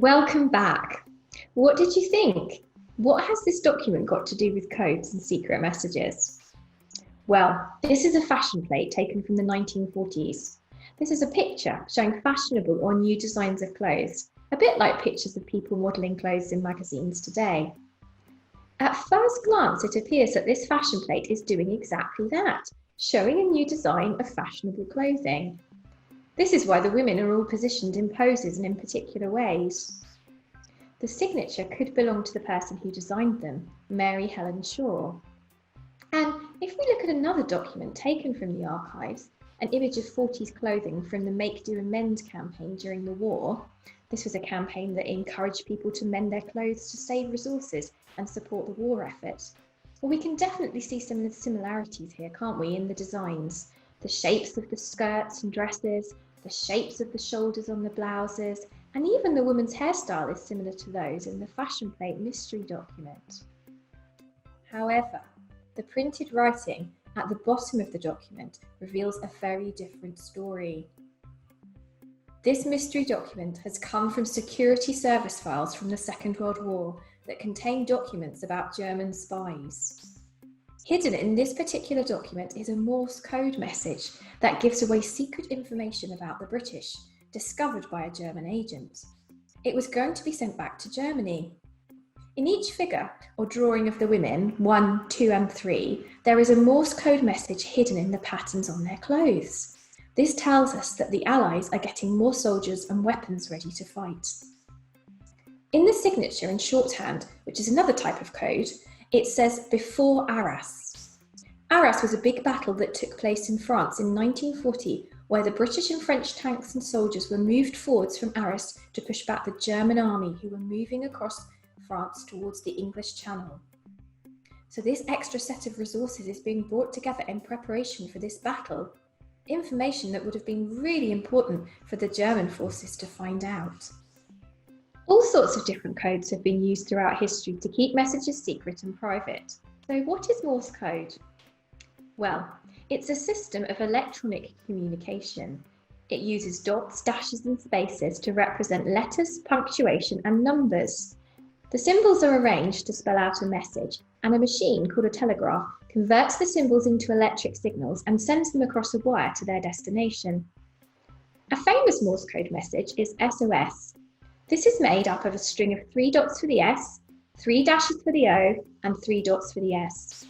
Welcome back. What did you think? What has this document got to do with codes and secret messages? Well, this is a fashion plate taken from the 1940s. This is a picture showing fashionable or new designs of clothes, a bit like pictures of people modelling clothes in magazines today. At first glance, it appears that this fashion plate is doing exactly that, showing a new design of fashionable clothing. This is why the women are all positioned in poses and in particular ways. The signature could belong to the person who designed them, Mary Helen Shaw. And if we look at another document taken from the archives, an image of 40s clothing from the Make, Do and Mend campaign during the war, this was a campaign that encouraged people to mend their clothes to save resources and support the war effort. Well, we can definitely see some similarities here, can't we, in the designs? The shapes of the skirts and dresses, the shapes of the shoulders on the blouses, and even the woman's hairstyle is similar to those in the fashion plate mystery document. However, the printed writing at the bottom of the document reveals a very different story. This mystery document has come from security service files from the Second World War that contain documents about German spies. Hidden in this particular document is a Morse code message that gives away secret information about the British, discovered by a German agent. It was going to be sent back to Germany. In each figure or drawing of the women, 1, 2 and 3, there is a Morse code message hidden in the patterns on their clothes. This tells us that the Allies are getting more soldiers and weapons ready to fight. In the signature in shorthand, which is another type of code, it says before Arras. Arras was a big battle that took place in France in 1940, where the British and French tanks and soldiers were moved forwards from Arras to push back the German army who were moving across France towards the English Channel. So this extra set of resources is being brought together in preparation for this battle, information that would have been really important for the German forces to find out. All sorts of different codes have been used throughout history to keep messages secret and private. So what is Morse code? Well, it's a system of electronic communication. It uses dots, dashes and spaces to represent letters, punctuation and numbers. The symbols are arranged to spell out a message, and a machine called a telegraph converts the symbols into electric signals and sends them across a wire to their destination. A famous Morse code message is SOS. This is made up of a string of 3 dots for the S, 3 dashes for the O, and 3 dots for the S.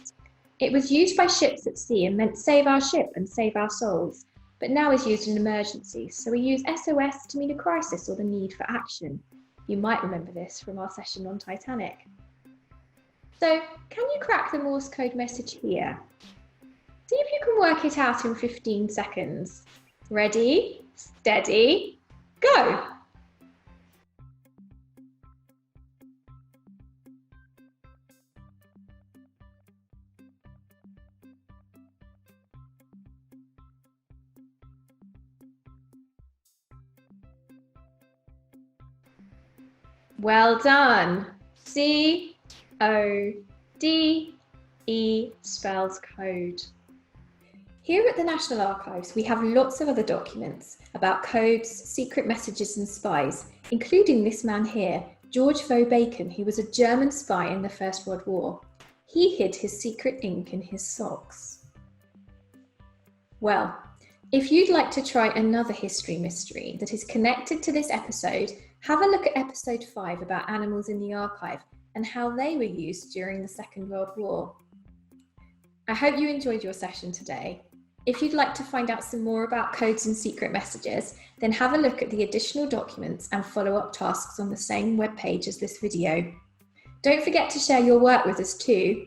It was used by ships at sea and meant save our ship and save our souls, but now is used in emergencies, so we use SOS to mean a crisis or the need for action. You might remember this from our session on Titanic. So, can you crack the Morse code message here? See if you can work it out in 15 seconds. Ready, steady, go! Well done. C-O-D-E spells code. Here at the National Archives, we have lots of other documents about codes, secret messages and spies, including this man here, George Vaux Bacon, who was a German spy in the First World War. He hid his secret ink in his socks. Well, if you'd like to try another history mystery that is connected to this episode, have a look at episode 5 about animals in the archive and how they were used during the Second World War. I hope you enjoyed your session today. If you'd like to find out some more about codes and secret messages, then have a look at the additional documents and follow-up tasks on the same webpage as this video. Don't forget to share your work with us too.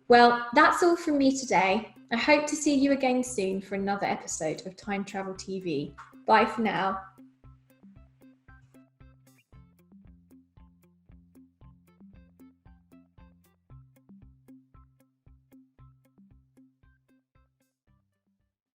Well, that's all from me today. I hope to see you again soon for another episode of Time Travel TV. Bye for now.